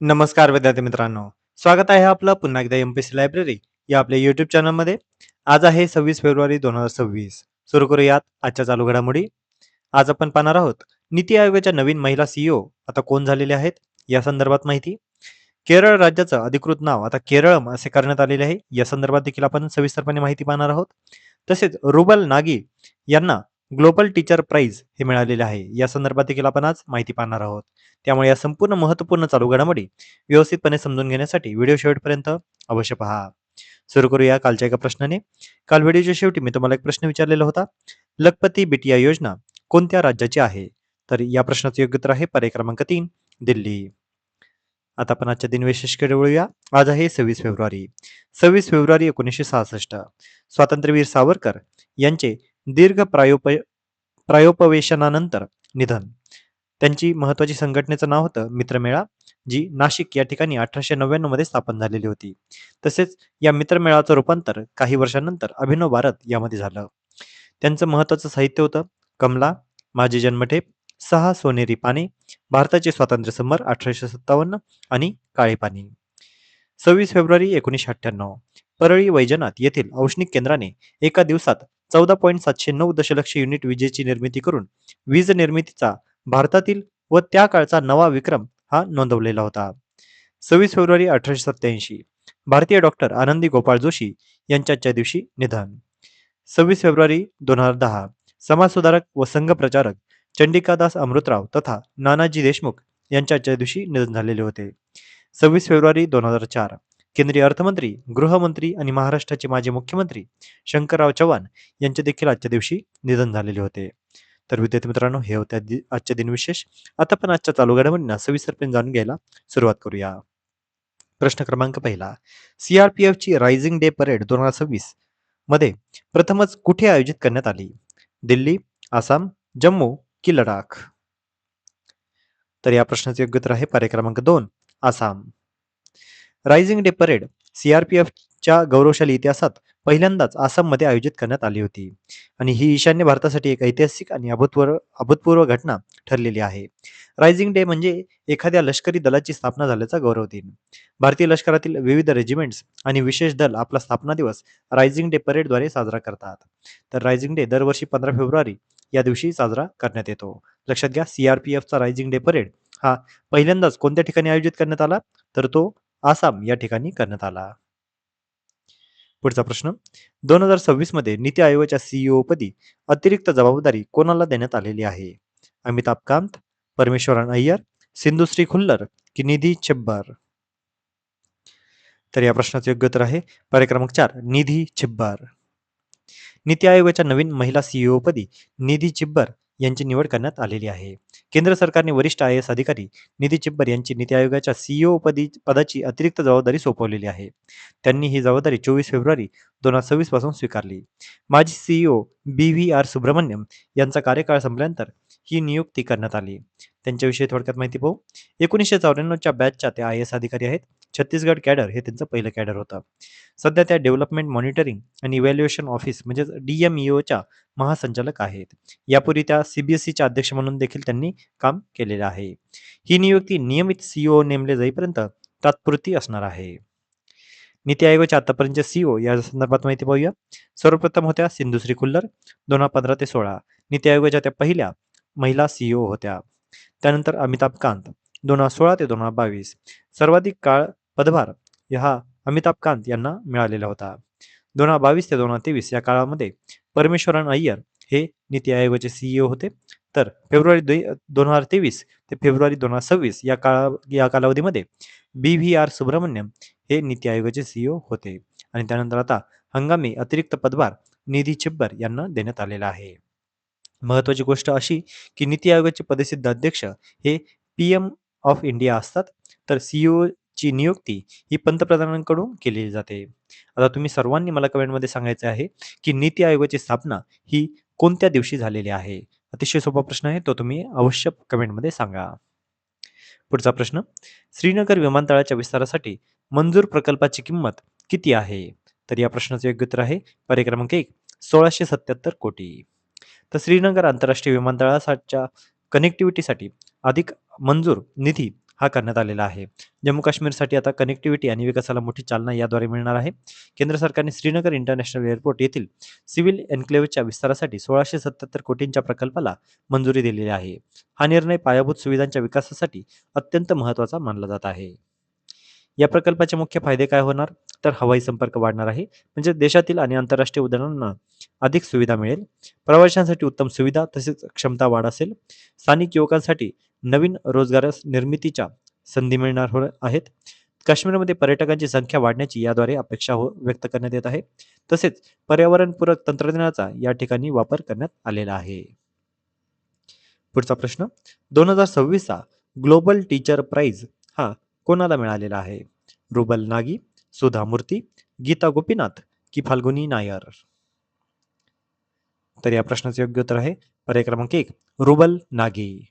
नमस्कार विद्यार्थी मित्रांनो, स्वागत आहे आपलं पुन्हा एकदा एमपीसी लायब्ररी या आपल्या युट्यूब चॅनलमध्ये. आज आहे 26 फेब्रुवारी 2026. सुरू करूयात आजच्या चालू घडामोडी. आज आपण पाहणार आहोत नीती आयोगाच्या नवीन महिला सीईओ आता कोण झालेले आहेत या संदर्भात माहिती. केरळ राज्याचं अधिकृत नाव आता केरळम असे करण्यात आलेले आहे, या संदर्भात देखील आपण सविस्तरपणे माहिती पाहणार आहोत. तसेच रुबल नागी यांना ग्लोबल टीचर प्राइज हे मिळालेले आहे, या संदर्भात देखील आपण आज माहिती पाहणार आहोत. त्यामुळे या संपूर्ण महत्त्वपूर्ण चालू घडामोडी व्यवस्थितपणे समजून घेण्यासाठी व्हिडिओ शेवटपर्यंत अवश्य पहा. सुरू करूया कालच्या एका प्रश्नाने. काल व्हिडिओच्या शेवटी मी तुम्हाला एक प्रश्न विचारलेला होता, लखपती बिटिया योजना कोणत्या राज्याची आहे? तर या प्रश्नाचं योग्य उत्तर आहे पर्याय क्रमांक 3, दिल्ली. आता आपण आजच्या दिनविशेषकडे वळूया. आज आहे 26 फेब्रुवारी. 26 फेब्रुवारी 1966 स्वातंत्र्यवीर सावरकर यांचे दीर्घ प्रायोपवेशनानंतर निधन. त्यांची महत्वाची संघटनेचं नाव होतं मित्रमेळा, जी नाशिक या ठिकाणी 1899 मध्ये स्थापन झालेली होती. तसेच या मित्रमेळाचं रूपांतर काही वर्षांनंतर अभिनव भारत यामध्ये झालं. त्यांचं महत्वाचं साहित्य होतं कमला, माझे जन्मठेप, 6 सोनेरी पाने, भारताचे स्वातंत्र्य समर 1857 आणि काळे पाणी. 26 फेब्रुवारी 1998 परळी वैजनाथ येथील औष्णिक केंद्राने एका दिवसात 14.709 दशलक्ष युनिट विजेची निर्मिती करून वीज निर्मितीचा भारतातील व त्या काळचा नवा विक्रम हा नोंदवलेला होता. 26 फेब्रुवारी 1887 भारतीय डॉक्टर आनंदी गोपाळ जोशी यांच्या दिवशी निधन. 26 फेब्रुवारी 2010 समाजसुधारक व संघ प्रचारक चंडिकादास अमृतराव तथा नानाजी देशमुख यांच्या दिवशी निधन झालेले होते. 26 फेब्रुवारी 2004 केंद्रीय अर्थमंत्री, गृहमंत्री आणि महाराष्ट्राचे माजी मुख्यमंत्री शंकरराव चव्हाण यांचे देखील आजच्या दिवशी निधन झालेले होते. तर विद्यार्थी मित्रांनो, हे होते आजचे दिनविशेष. आता पण आजच्या चालू घडामोडींना सविस्तरपणे जाणून घ्यायला सुरुवात करूया. प्रश्न क्रमांक पहिला, सीआरपीएफची रायझिंग डे परेड 2026 मध्ये प्रथमच कुठे आयोजित करण्यात आली? दिल्ली, आसाम, जम्मू की लडाख? तर या प्रश्नाचे योग्य उत्तर आहे पर्याय क्रमांक 2, आसाम. रायझिंग डे परेड सीआरपीएफच्या गौरवशाली इतिहासात पहिल्यांदाच आसाममध्ये आयोजित करण्यात आली होती आणि ही ईशान्य भारतासाठी एक ऐतिहासिक आणि अभूतपूर्व घटना ठरलेली आहे. रायझिंग डे म्हणजे एखाद्या लष्करी दलाची स्थापना झाल्याचा गौरव दिन. भारतीय लष्करातील विविध रेजिमेंट्स आणि विशेष दल आपला स्थापना दिवस रायझिंग डे परेडद्वारे साजरा करतात. तर रायझिंग डे दरवर्षी 15 फेब्रुवारी या दिवशी साजरा करण्यात येतो. लक्षात घ्या, सीआरपीएफचा रायझिंग डे परेड हा पहिल्यांदाच कोणत्या ठिकाणी आयोजित करण्यात आला? तर तो आसाम या ठिकाणी करण्यात आला. पुढचा प्रश्न, 2026 मध्ये नीती आयोगाच्या सीईओ पदी अतिरिक्त जबाबदारी कोणाला देण्यात आलेली आहे? अमिताभ कांत, परमेश्वरन अय्यर, सिंधुश्री खुल्लर की निधी छिब्बर? तर या प्रश्नाचे योग्य उत्तर आहे पर्याय क्रमांक 4, निधी छिब्बर. नीती आयोगाच्या नवीन महिला सीईओ पदी निधी चिब्बर यांची निवड करण्यात आलेली आहे. केंद्र सरकारने वरिष्ठ आय एस अधिकारी निधी चिब्बर यांची नीती आयोगाच्या सीईओ पदाची अतिरिक्त जबाबदारी सोपवलेली आहे. त्यांनी ही जबाबदारी 24 फेब्रुवारी 2026 पासून स्वीकारली. माजी सीईओ BVR सुब्रमण्यम यांचा कार्यकाळ संपल्यानंतर ही नियुक्ती करण्यात आली. त्यांच्याविषयी थोडक्यात माहिती पाहू. 1994च्या बॅचच्या त्या आय एस अधिकारी आहेत. छत्तीसगड कॅडर हे त्यांचं पहिलं कॅडर होतं. सध्या त्या डेव्हलपमेंट मॉनिटरिंग आणि इव्हॅल्युएशन ऑफिस म्हणजेच DMEOच्या महासंचालक आहेत. यापूर्वी त्या सीबीएसईच्या अध्यक्ष म्हणून देखील त्यांनी काम केलेलं आहे. ही नियुक्ती नियमित सीईओ नेमले जाईपर्यंत तात्पुरती असणार आहे. नीती आयोगाच्या आतापर्यंतच्या सीईओ या संदर्भात माहिती पाहूया. सर्वप्रथम होत्या सिंधुश्री खुल्लर, 2015 ते 16 नीती आयोगाच्या त्या पहिल्या महिला सीईओ होत्या. त्यानंतर अमिताभ कांत 2016 ते 2022 सर्वाधिक काळ पदभार हा अमिताभ कांत यांना मिळालेला होता. 2022 ते 2023 या काळामध्ये परमेश्वरन अय्यर हे नीती आयोगाचे सीईओ होते. तर फेब्रुवारी 2023 ते फेब्रुवारी 2026 या कालावधीमध्ये BVR सुब्रमण्यम हे नीती आयोगाचे सीईओ होते आणि त्यानंतर आता हंगामी अतिरिक्त पदभार निधी छिब्बर यांना देण्यात आलेला आहे. महत्वाची गोष्ट अशी की नीती आयोगाचे पदसिद्ध अध्यक्ष हे PM ऑफ इंडिया असतात, तर सीईओ ची नियुक्ती ही पंतप्रधानांकडून केली जाते. आता तुम्ही सर्वांनी मला कमेंटमध्ये सांगायचे आहे की नीती आयोगाची स्थापना ही कोणत्या दिवशी झालेली आहे? अतिशय सोपा प्रश्न आहे, तो तुम्ही अवश्य कमेंटमध्ये सांगा. पुढचा प्रश्न, श्रीनगर विमानतळाच्या विस्तारासाठी मंजूर प्रकल्पाची किंमत किती आहे? तर या प्रश्नाचे योग्य उत्तर आहे पर्याय क्रमांक 1, 1677 कोटी. तर श्रीनगर आंतरराष्ट्रीय विमानतळाच्या कनेक्टिव्हिटीसाठी अधिक मंजूर निधी हा करण्यात आलेला आहे. जम्मू काश्मीरसाठी आता कनेक्टिव्हिटी आणि विकासाला मोठी चालना याद्वारे मिळणार आहे. केंद्र सरकारने श्रीनगर इंटरनॅशनल एअरपोर्ट येथील सिव्हिल एन्क्लेव्हच्या विस्तारासाठी 1677 कोटींच्या प्रकल्पाला मंजुरी दिलेली आहे. हा निर्णय पायाभूत सुविधांच्या विकासासाठी अत्यंत महत्त्वाचा मानला जात आहे. या प्रकल्पाचे मुख्य फायदे काय होणार? तर हवाई संपर्क वाढणार आहे. म्हणजे देशातील आणि आंतरराष्ट्रीय उड्डाणांना अधिक सुविधा मिळेल. प्रवाशांसाठी उत्तम सुविधा तसेच क्षमता वाढ असेल. स्थानिक युवकांसाठी नवीन रोजगार निर्मितीच्या संधी मिळणार आहेत. काश्मीरमध्ये पर्यटकांची संख्या वाढण्याची याद्वारे अपेक्षा व्यक्त करण्यात येत आहे. तसेच पर्यावरणपूरक तंत्रज्ञानाचा या ठिकाणी वापर करण्यात आलेला आहे. पुढचा प्रश्न 2026चा ग्लोबल टीचर प्राइज हा कोणाला मिळालेला आहे? रुबल नागी, सुधा मूर्ती, गीता गोपीनाथ की फाल्गुनी नायर? तर या प्रश्नाचे योग्य उत्तर आहे पर्याय क्रमांक 1 रुबल नागी.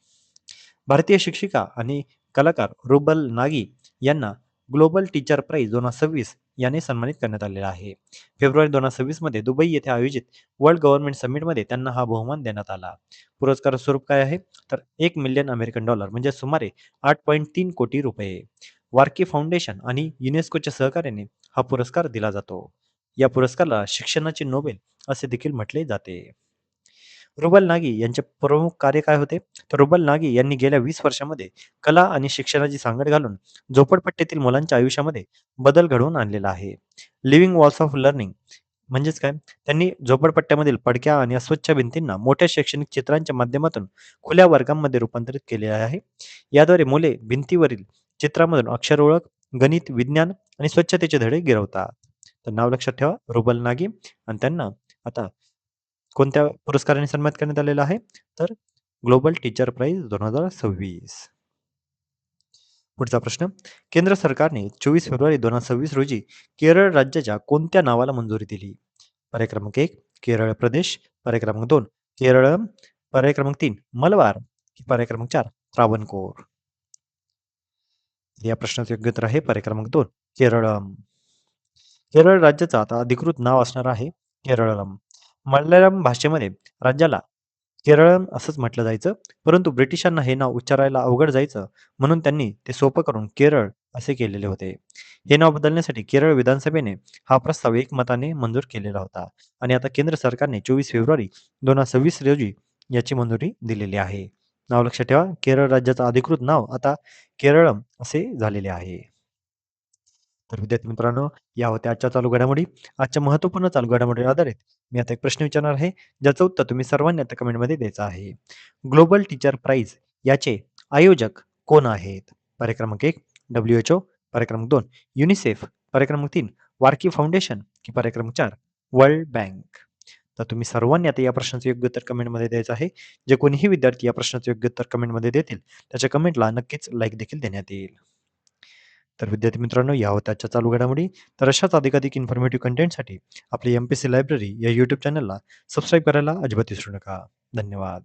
भारतीय शिक्षिका आणि कलाकार रुबल नागी यांना ग्लोबल टीचर प्राइज 2026 याने सन्मानित करण्यात आलेला आहे. फेब्रुवारी 2026 मध्ये दुबई येथे आयोजित वर्ल्ड गव्हर्नमेंट समिटमध्ये त्यांना हा बहुमान देण्यात आला. पुरस्कार स्वरूप काय आहे? तर $1 मिलियन म्हणजे सुमारे 8.3 कोटी रुपये. वार्की फाउंडेशन आणि युनेस्कोच्या सहकार्याने हा पुरस्कार दिला जातो. या पुरस्काराला शिक्षणाचे नोबेल असे देखील म्हटले जाते. रुबल नागी यांचे प्रमुख कार्य काय होते? तर रुबल नागी यांनी गेल्या 20 वर्षामध्ये कला आणि शिक्षणाची सांगड घालून झोपडपट्टीतील मुलांच्या आयुष्यामध्ये बदल घडवून आणलेला आहे. लिव्हिंग वॉल्स ऑफ लर्निंग म्हणजेच काय? त्यांनी झोपडपट्ट्यामधील पडक्या आणि अस्वच्छ भिंतींना मोठ्या शैक्षणिक चित्रांच्या माध्यमातून खुल्या वर्गांमध्ये रूपांतरित केले आहे. याद्वारे मुले भिंतीवरील चित्रामधून अक्षर ओळख, गणित, विज्ञान आणि स्वच्छतेचे धडे गिरवतात. तर नाव लक्षात ठेवा रुबल नागी आणि त्यांना आता कोणत्या पुरस्काराने सन्मानित करण्यात आलेला आहे? तर ग्लोबल टीचर प्राइज 2026. पुढचा प्रश्न केंद्र सरकारने 24 फेब्रुवारी 2026 रोजी केरळ राज्याच्या कोणत्या नावाला मंजुरी दिली? पर्याय क्रमांक 1 केरळ प्रदेश, पर्याय क्रमांक 2 केरळम, पर्याय क्रमांक 3 मलबार, पर्याय क्रमांक 4 त्रावणकोर. या प्रश्नाचे योग्य उत्तर आहे पर्याय क्रमांक 2 केरळम. केरळ राज्याचं आता अधिकृत नाव असणार आहे केरळम. मल्याळम भाषेमध्ये राज्याला केरळम असंच म्हटलं जायचं, परंतु ब्रिटिशांना हे नाव उच्चारायला अवघड जायचं, म्हणून त्यांनी ते सोपं करून केरळ असे केलेले होते. हे नाव बदलण्यासाठी केरळ विधानसभेने हा प्रस्ताव एकमताने मंजूर केलेला होता आणि आता केंद्र सरकारने 24 फेब्रुवारी 2026 रोजी याची मंजुरी दिलेली आहे. नाव लक्षात ठेवा, केरळ राज्याचं अधिकृत नाव आता केरळम असे झालेले आहे. तर विद्यार्थी मित्रांनो, या होत्या आजच्या चालू घडामोडी. आजच्या महत्त्वपूर्ण चालू घडामोडीवर आधारित मी आता एक प्रश्न विचारणार आहे, ज्याचं उत्तर तुम्ही सर्वांनी आता कमेंटमध्ये द्यायचं आहे. ग्लोबल टीचर प्राइज याचे आयोजक कोण आहेत? पर्याय क्रमांक 1 WHO, पर्याय क्रमांक 2 युनिसेफ, पर्याय क्रमांक 3 वार्की फाउंडेशन की पर्याय क्रमांक 4 वर्ल्ड बँक. तर तुम्ही सर्वांनी आता या प्रश्नाचं योग्य उत्तर कमेंटमध्ये द्यायचं आहे. जे कोणीही विद्यार्थी या प्रश्नाचं योग्य उत्तर कमेंटमध्ये देतील, त्याच्या कमेंटला नक्कीच लाईक देखील देण्यात येईल. तर विद्यार्थी मित्रांनो, या होत्या आजच्या चालू घडामोडी. तर अशाच अधिकाधिक इन्फॉर्मेटिव्ह कंटेंटसाठी आपली MPSC लायब्ररी या YouTube चॅनलला सबस्क्राईब करायला अजिबात विसरू नका. धन्यवाद.